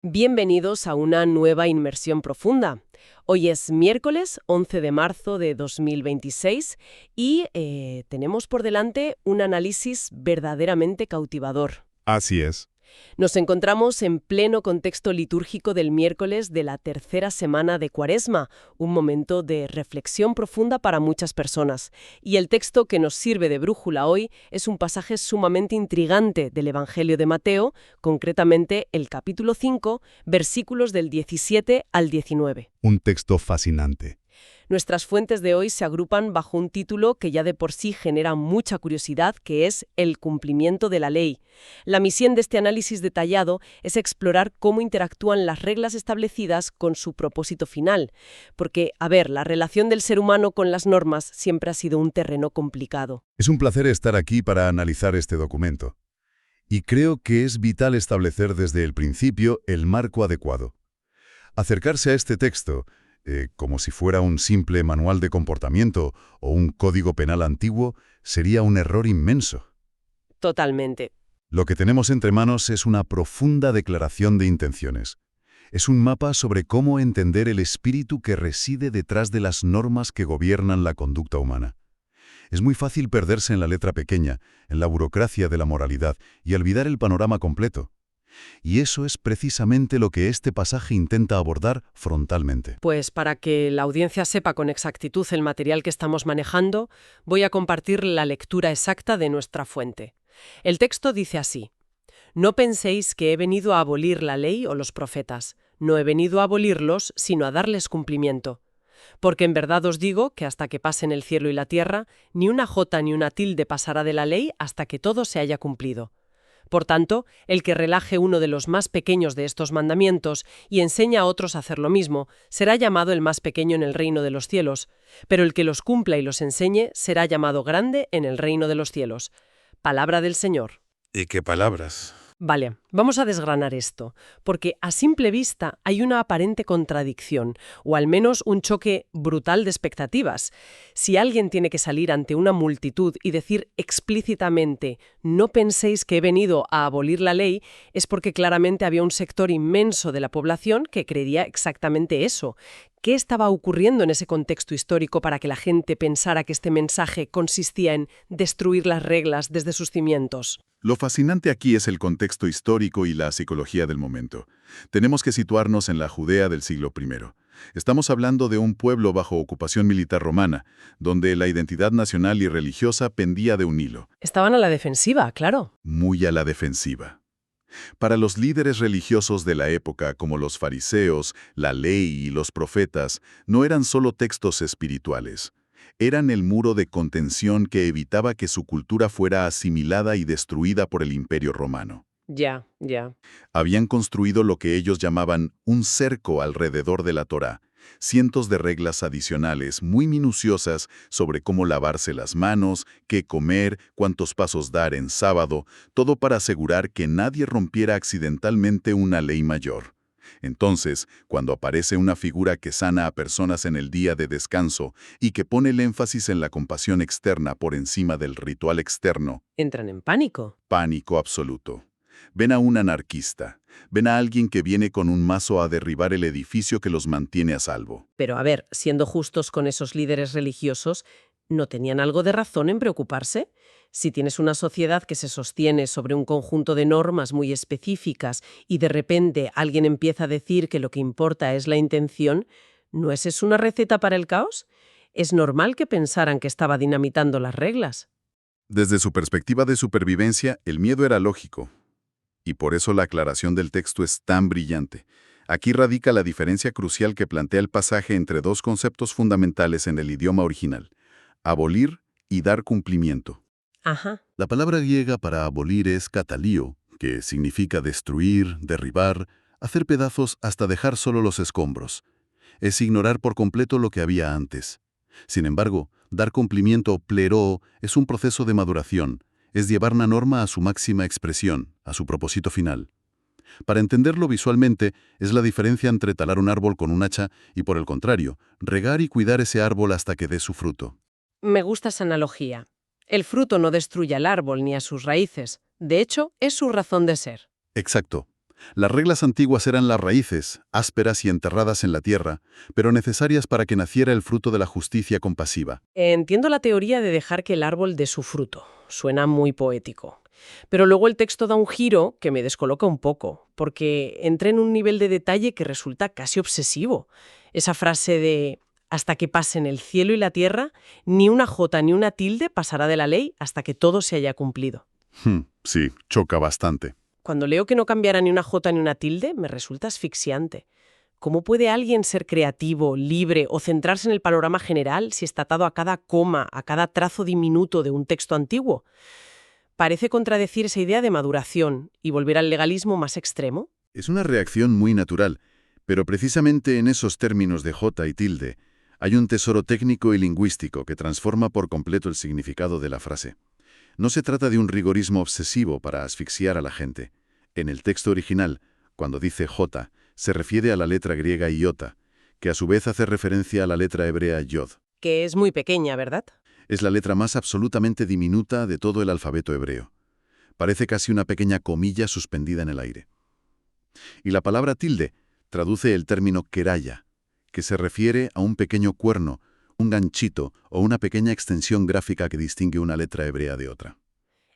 Bienvenidos a una nueva inmersión profunda. Hoy es miércoles 11 de marzo de 2026 y tenemos por delante un análisis verdaderamente cautivador. Así es. Nos encontramos en pleno contexto litúrgico del miércoles de la tercera semana de Cuaresma, un momento de reflexión profunda para muchas personas. Y el texto que nos sirve de brújula hoy es un pasaje sumamente intrigante del Evangelio de Mateo, concretamente el capítulo 5, versículos del 17 al 19. Un texto fascinante. Nuestras fuentes de hoy se agrupan bajo un título que ya de por sí genera mucha curiosidad, que es el cumplimiento de la ley. La misión de este análisis detallado es explorar cómo interactúan las reglas establecidas con su propósito final. Porque, la relación del ser humano con las normas siempre ha sido un terreno complicado. Es un placer estar aquí para analizar este documento. Y creo que es vital establecer desde el principio el marco adecuado. Acercarse a este texto como si fuera un simple manual de comportamiento o un código penal antiguo, sería un error inmenso. Totalmente. Lo que tenemos entre manos es una profunda declaración de intenciones. Es un mapa sobre cómo entender el espíritu que reside detrás de las normas que gobiernan la conducta humana. Es muy fácil perderse en la letra pequeña, en la burocracia de la moralidad, y olvidar el panorama completo. Y eso es precisamente lo que este pasaje intenta abordar frontalmente. Pues para que la audiencia sepa con exactitud el material que estamos manejando, voy a compartir la lectura exacta de nuestra fuente. El texto dice así: «No penséis que he venido a abolir la ley o los profetas. No he venido a abolirlos, sino a darles cumplimiento. Porque en verdad os digo que hasta que pasen el cielo y la tierra, ni una jota ni una tilde pasará de la ley hasta que todo se haya cumplido. Por tanto, el que relaje uno de los más pequeños de estos mandamientos y enseña a otros a hacer lo mismo, será llamado el más pequeño en el reino de los cielos, pero el que los cumpla y los enseñe será llamado grande en el reino de los cielos». Palabra del Señor. ¿Y qué palabras? Vale, vamos a desgranar esto, porque a simple vista hay una aparente contradicción, o al menos un choque brutal de expectativas. Si alguien tiene que salir ante una multitud y decir explícitamente «no penséis que he venido a abolir la ley», es porque claramente había un sector inmenso de la población que creía exactamente eso. ¿Qué estaba ocurriendo en ese contexto histórico para que la gente pensara que este mensaje consistía en destruir las reglas desde sus cimientos? Lo fascinante aquí es el contexto histórico y la psicología del momento. Tenemos que situarnos en la Judea del siglo I. Estamos hablando de un pueblo bajo ocupación militar romana, donde la identidad nacional y religiosa pendía de un hilo. Estaban a la defensiva, claro. Muy a la defensiva. Para los líderes religiosos de la época, como los fariseos, la ley y los profetas, no eran solo textos espirituales. Eran el muro de contención que evitaba que su cultura fuera asimilada y destruida por el Imperio Romano. Ya. Habían construido lo que ellos llamaban un cerco alrededor de la Torá, cientos de reglas adicionales muy minuciosas sobre cómo lavarse las manos, qué comer, cuántos pasos dar en sábado, todo para asegurar que nadie rompiera accidentalmente una ley mayor. Entonces, cuando aparece una figura que sana a personas en el día de descanso y que pone el énfasis en la compasión externa por encima del ritual externo, Entran en pánico. pánico absoluto. Ven a un anarquista, ven a alguien que viene con un mazo a derribar el edificio que los mantiene a salvo. Pero siendo justos con esos líderes religiosos, ¿no tenían algo de razón en preocuparse? Si tienes una sociedad que se sostiene sobre un conjunto de normas muy específicas y de repente alguien empieza a decir que lo que importa es la intención, ¿no es eso una receta para el caos? Es normal que pensaran que estaba dinamitando las reglas. Desde su perspectiva de supervivencia, el miedo era lógico. Y por eso la aclaración del texto es tan brillante. Aquí radica la diferencia crucial que plantea el pasaje entre dos conceptos fundamentales en el idioma original: abolir y dar cumplimiento. Ajá. La palabra griega para abolir es katalio, que significa destruir, derribar, hacer pedazos hasta dejar solo los escombros. Es ignorar por completo lo que había antes. Sin embargo, dar cumplimiento, pleroo, es un proceso de maduración. Es llevar una norma a su máxima expresión, a su propósito final. Para entenderlo visualmente, es la diferencia entre talar un árbol con un hacha y, por el contrario, regar y cuidar ese árbol hasta que dé su fruto. Me gusta esa analogía. El fruto no destruye al árbol ni a sus raíces. De hecho, es su razón de ser. Exacto. Las reglas antiguas eran las raíces, ásperas y enterradas en la tierra, pero necesarias para que naciera el fruto de la justicia compasiva. Entiendo la teoría de dejar que el árbol dé su fruto. Suena muy poético. Pero luego el texto da un giro que me descoloca un poco, porque entra en un nivel de detalle que resulta casi obsesivo. Esa frase de hasta que pasen el cielo y la tierra, ni una jota ni una tilde pasará de la ley hasta que todo se haya cumplido. Sí, choca bastante. Cuando leo que no cambiará ni una jota ni una tilde, me resulta asfixiante. ¿Cómo puede alguien ser creativo, libre o centrarse en el panorama general si está atado a cada coma, a cada trazo diminuto de un texto antiguo? Parece contradecir esa idea de maduración y volver al legalismo más extremo. Es una reacción muy natural, pero precisamente en esos términos de jota y tilde hay un tesoro técnico y lingüístico que transforma por completo el significado de la frase. No se trata de un rigorismo obsesivo para asfixiar a la gente. En el texto original, cuando dice jota, se refiere a la letra griega iota, que a su vez hace referencia a la letra hebrea yod. Que es muy pequeña, ¿verdad? Es la letra más absolutamente diminuta de todo el alfabeto hebreo. Parece casi una pequeña comilla suspendida en el aire. Y la palabra tilde traduce el término keraya, que se refiere a un pequeño cuerno, un ganchito o una pequeña extensión gráfica que distingue una letra hebrea de otra.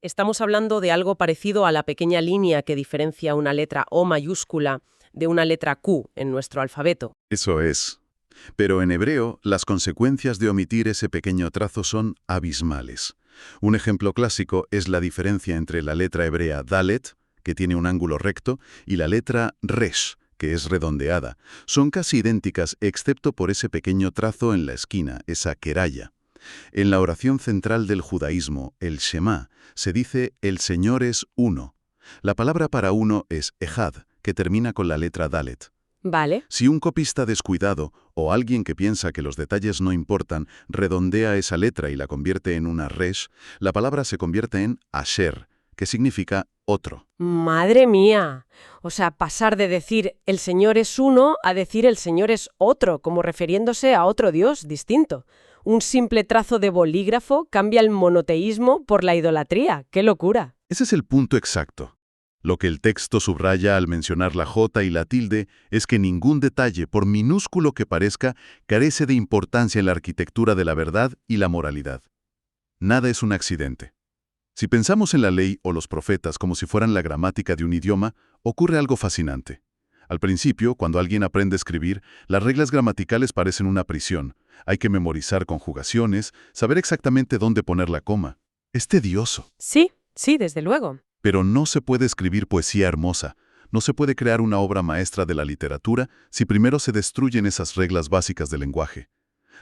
Estamos hablando de algo parecido a la pequeña línea que diferencia una letra O mayúscula de una letra Q en nuestro alfabeto. Eso es. Pero en hebreo, las consecuencias de omitir ese pequeño trazo son abismales. Un ejemplo clásico es la diferencia entre la letra hebrea Dalet, que tiene un ángulo recto, y la letra Resh, que es redondeada. Son casi idénticas excepto por ese pequeño trazo en la esquina, esa keraya. En la oración central del judaísmo, el Shema, se dice «El Señor es uno». La palabra para uno es ejad, que termina con la letra Dalet. Vale. Si un copista descuidado o alguien que piensa que los detalles no importan redondea esa letra y la convierte en una resh, la palabra se convierte en asher, que significa otro. ¡Madre mía! O sea, pasar de decir el Señor es uno a decir el Señor es otro, como refiriéndose a otro Dios distinto. Un simple trazo de bolígrafo cambia el monoteísmo por la idolatría. ¡Qué locura! Ese es el punto exacto. Lo que el texto subraya al mencionar la jota y la tilde es que ningún detalle, por minúsculo que parezca, carece de importancia en la arquitectura de la verdad y la moralidad. Nada es un accidente. Si pensamos en la ley o los profetas como si fueran la gramática de un idioma, ocurre algo fascinante. Al principio, cuando alguien aprende a escribir, las reglas gramaticales parecen una prisión. Hay que memorizar conjugaciones, saber exactamente dónde poner la coma. Es tedioso. Sí, desde luego. Pero no se puede escribir poesía hermosa, no se puede crear una obra maestra de la literatura si primero se destruyen esas reglas básicas del lenguaje.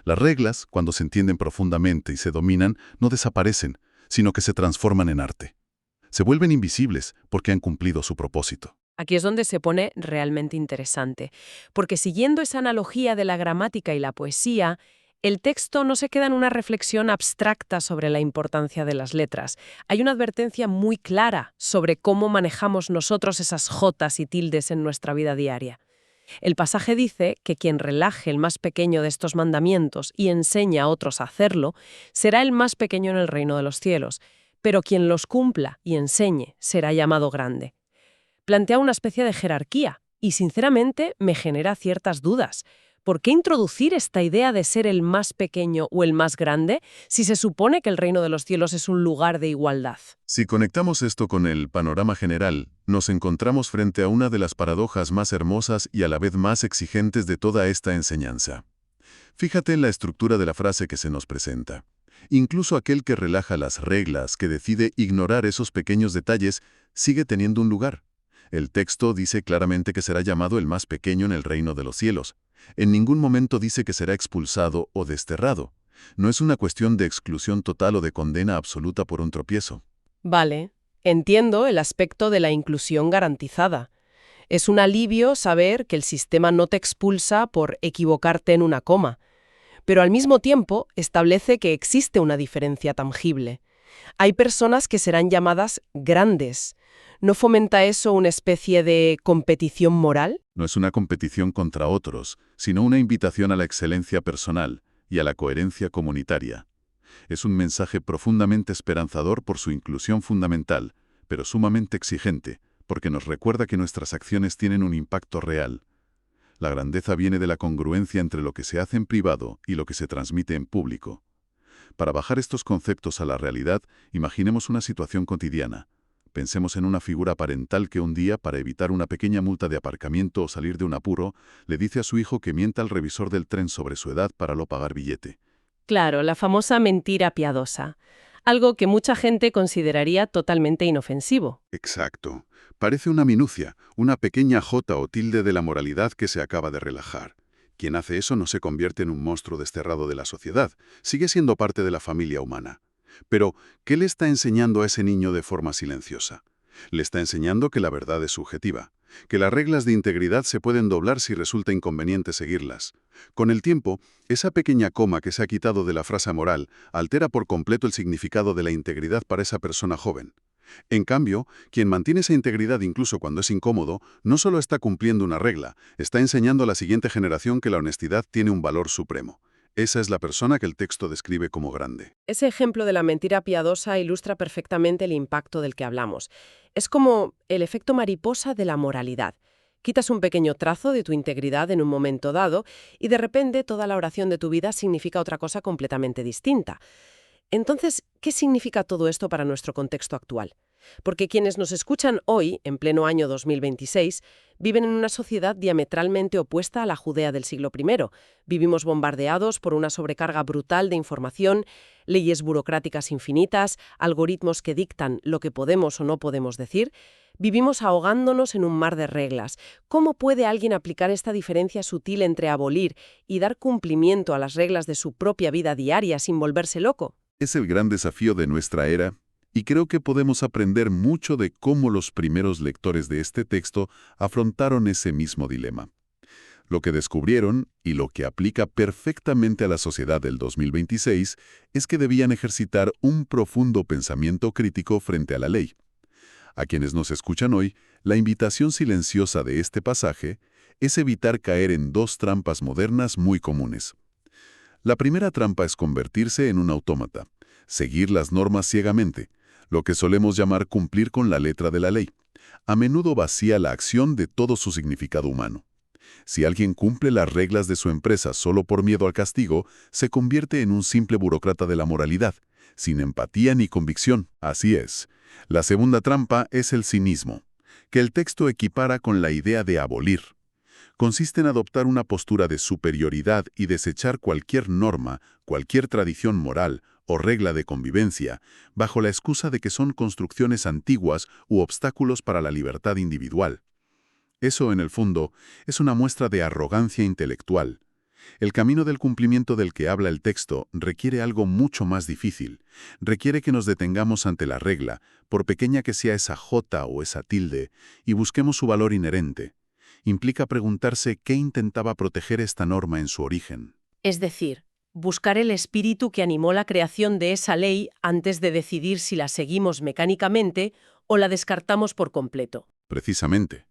Las reglas, cuando se entienden profundamente y se dominan, no desaparecen, sino que se transforman en arte. Se vuelven invisibles porque han cumplido su propósito. Aquí es donde se pone realmente interesante, porque siguiendo esa analogía de la gramática y la poesía, el texto no se queda en una reflexión abstracta sobre la importancia de las letras. Hay una advertencia muy clara sobre cómo manejamos nosotros esas jotas y tildes en nuestra vida diaria. El pasaje dice que quien relaje el más pequeño de estos mandamientos y enseña a otros a hacerlo, será el más pequeño en el reino de los cielos, pero quien los cumpla y enseñe será llamado grande. Plantea una especie de jerarquía y, sinceramente, me genera ciertas dudas. ¿Por qué introducir esta idea de ser el más pequeño o el más grande si se supone que el reino de los cielos es un lugar de igualdad? Si conectamos esto con el panorama general, nos encontramos frente a una de las paradojas más hermosas y a la vez más exigentes de toda esta enseñanza. Fíjate en la estructura de la frase que se nos presenta. Incluso aquel que relaja las reglas, que decide ignorar esos pequeños detalles, sigue teniendo un lugar. El texto dice claramente que será llamado el más pequeño en el reino de los cielos. En ningún momento dice que será expulsado o desterrado. No es una cuestión de exclusión total o de condena absoluta por un tropiezo. Vale, entiendo el aspecto de la inclusión garantizada. Es un alivio saber que el sistema no te expulsa por equivocarte en una coma, pero al mismo tiempo establece que existe una diferencia tangible. Hay personas que serán llamadas grandes. ¿No fomenta eso una especie de competición moral? No es una competición contra otros, sino una invitación a la excelencia personal y a la coherencia comunitaria. Es un mensaje profundamente esperanzador por su inclusión fundamental, pero sumamente exigente, porque nos recuerda que nuestras acciones tienen un impacto real. La grandeza viene de la congruencia entre lo que se hace en privado y lo que se transmite en público. Para bajar estos conceptos a la realidad, imaginemos una situación cotidiana. Pensemos en una figura parental que un día, para evitar una pequeña multa de aparcamiento o salir de un apuro, le dice a su hijo que mienta al revisor del tren sobre su edad para no pagar billete. Claro, la famosa mentira piadosa. Algo que mucha gente consideraría totalmente inofensivo. Exacto. Parece una minucia, una pequeña jota o tilde de la moralidad que se acaba de relajar. Quien hace eso no se convierte en un monstruo desterrado de la sociedad, sigue siendo parte de la familia humana. Pero, ¿qué le está enseñando a ese niño de forma silenciosa? Le está enseñando que la verdad es subjetiva, que las reglas de integridad se pueden doblar si resulta inconveniente seguirlas. Con el tiempo, esa pequeña coma que se ha quitado de la frase moral altera por completo el significado de la integridad para esa persona joven. En cambio, quien mantiene esa integridad incluso cuando es incómodo, no solo está cumpliendo una regla, está enseñando a la siguiente generación que la honestidad tiene un valor supremo. Esa es la persona que el texto describe como grande. Ese ejemplo de la mentira piadosa ilustra perfectamente el impacto del que hablamos. Es como el efecto mariposa de la moralidad. Quitas un pequeño trazo de tu integridad en un momento dado y de repente toda la oración de tu vida significa otra cosa completamente distinta. Entonces, ¿qué significa todo esto para nuestro contexto actual? Porque quienes nos escuchan hoy, en pleno año 2026, viven en una sociedad diametralmente opuesta a la Judea del siglo I. Vivimos bombardeados por una sobrecarga brutal de información, leyes burocráticas infinitas, algoritmos que dictan lo que podemos o no podemos decir. Vivimos ahogándonos en un mar de reglas. ¿Cómo puede alguien aplicar esta diferencia sutil entre abolir y dar cumplimiento a las reglas de su propia vida diaria sin volverse loco? Es el gran desafío de nuestra era, y creo que podemos aprender mucho de cómo los primeros lectores de este texto afrontaron ese mismo dilema. Lo que descubrieron, y lo que aplica perfectamente a la sociedad del 2026, es que debían ejercitar un profundo pensamiento crítico frente a la ley. A quienes nos escuchan hoy, la invitación silenciosa de este pasaje es evitar caer en dos trampas modernas muy comunes. La primera trampa es convertirse en un autómata, seguir las normas ciegamente, lo que solemos llamar cumplir con la letra de la ley. A menudo vacía la acción de todo su significado humano. Si alguien cumple las reglas de su empresa solo por miedo al castigo, se convierte en un simple burócrata de la moralidad, sin empatía ni convicción. Así es. La segunda trampa es el cinismo, que el texto equipara con la idea de abolir. Consiste en adoptar una postura de superioridad y desechar cualquier norma, cualquier tradición moral o regla de convivencia, bajo la excusa de que son construcciones antiguas u obstáculos para la libertad individual. Eso, en el fondo, es una muestra de arrogancia intelectual. El camino del cumplimiento del que habla el texto requiere algo mucho más difícil. Requiere que nos detengamos ante la regla, por pequeña que sea esa jota o esa tilde, y busquemos su valor inherente. Implica preguntarse qué intentaba proteger esta norma en su origen. Es decir, buscar el espíritu que animó la creación de esa ley antes de decidir si la seguimos mecánicamente o la descartamos por completo. Precisamente.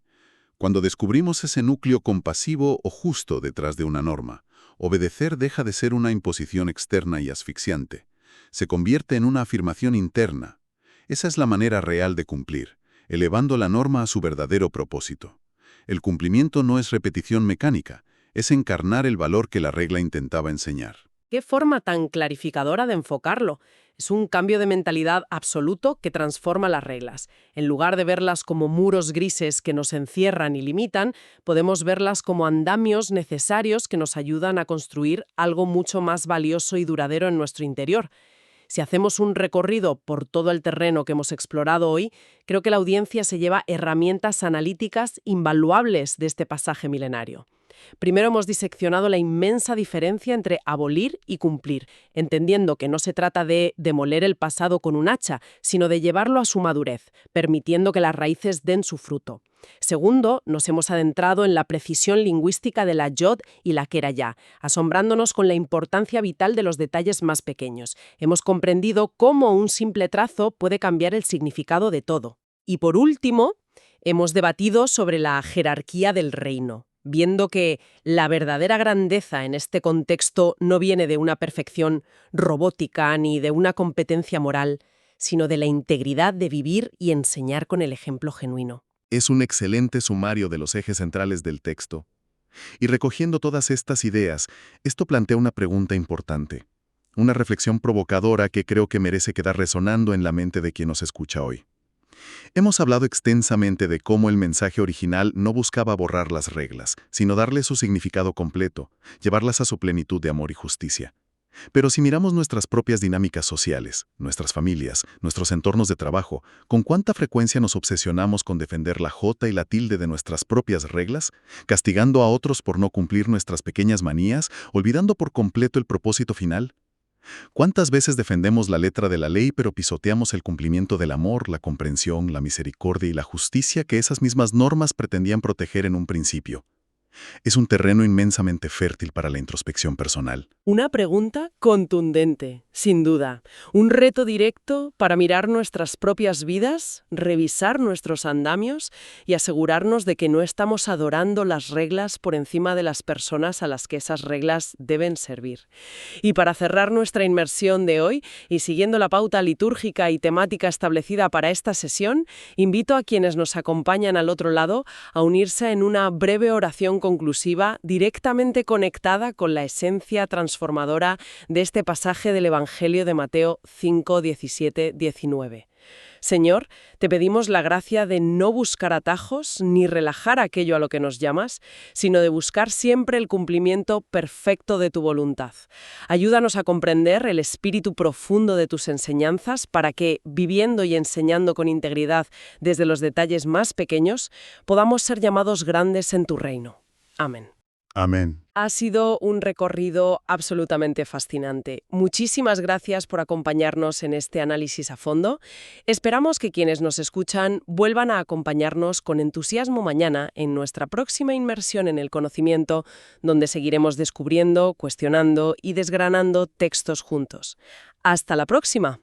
Cuando descubrimos ese núcleo compasivo o justo detrás de una norma, obedecer deja de ser una imposición externa y asfixiante. Se convierte en una afirmación interna. Esa es la manera real de cumplir, elevando la norma a su verdadero propósito. El cumplimiento no es repetición mecánica, es encarnar el valor que la regla intentaba enseñar. ¿Qué forma tan clarificadora de enfocarlo? Es un cambio de mentalidad absoluto que transforma las reglas. En lugar de verlas como muros grises que nos encierran y limitan, podemos verlas como andamios necesarios que nos ayudan a construir algo mucho más valioso y duradero en nuestro interior. Si hacemos un recorrido por todo el terreno que hemos explorado hoy, creo que la audiencia se lleva herramientas analíticas invaluables de este pasaje milenario. Primero hemos diseccionado la inmensa diferencia entre abolir y cumplir, entendiendo que no se trata de demoler el pasado con un hacha, sino de llevarlo a su madurez, permitiendo que las raíces den su fruto. Segundo, nos hemos adentrado en la precisión lingüística de la yod y la querayá, asombrándonos con la importancia vital de los detalles más pequeños. Hemos comprendido cómo un simple trazo puede cambiar el significado de todo. Y por último, hemos debatido sobre la jerarquía del reino, viendo que la verdadera grandeza en este contexto no viene de una perfección robótica ni de una competencia moral, sino de la integridad de vivir y enseñar con el ejemplo genuino. Es un excelente sumario de los ejes centrales del texto. Y recogiendo todas estas ideas, esto plantea una pregunta importante. Una reflexión provocadora que creo que merece quedar resonando en la mente de quien nos escucha hoy. Hemos hablado extensamente de cómo el mensaje original no buscaba borrar las reglas, sino darle su significado completo, llevarlas a su plenitud de amor y justicia. Pero si miramos nuestras propias dinámicas sociales, nuestras familias, nuestros entornos de trabajo, ¿con cuánta frecuencia nos obsesionamos con defender la jota y la tilde de nuestras propias reglas, castigando a otros por no cumplir nuestras pequeñas manías, olvidando por completo el propósito final? ¿Cuántas veces defendemos la letra de la ley pero pisoteamos el cumplimiento del amor, la comprensión, la misericordia y la justicia que esas mismas normas pretendían proteger en un principio? Es un terreno inmensamente fértil para la introspección personal. Una pregunta contundente, sin duda. Un reto directo para mirar nuestras propias vidas, revisar nuestros andamios y asegurarnos de que no estamos adorando las reglas por encima de las personas a las que esas reglas deben servir. Y para cerrar nuestra inmersión de hoy, y siguiendo la pauta litúrgica y temática establecida para esta sesión, invito a quienes nos acompañan al otro lado a unirse en una breve oración conclusiva directamente conectada con la esencia transformadora de este pasaje del Evangelio de Mateo 5, 17, 19. Señor, te pedimos la gracia de no buscar atajos ni relajar aquello a lo que nos llamas, sino de buscar siempre el cumplimiento perfecto de tu voluntad. Ayúdanos a comprender el espíritu profundo de tus enseñanzas para que, viviendo y enseñando con integridad desde los detalles más pequeños, podamos ser llamados grandes en tu reino. Amén. Amén. Ha sido un recorrido absolutamente fascinante. Muchísimas gracias por acompañarnos en este análisis a fondo. Esperamos que quienes nos escuchan vuelvan a acompañarnos con entusiasmo mañana en nuestra próxima inmersión en el conocimiento, donde seguiremos descubriendo, cuestionando y desgranando textos juntos. ¡Hasta la próxima!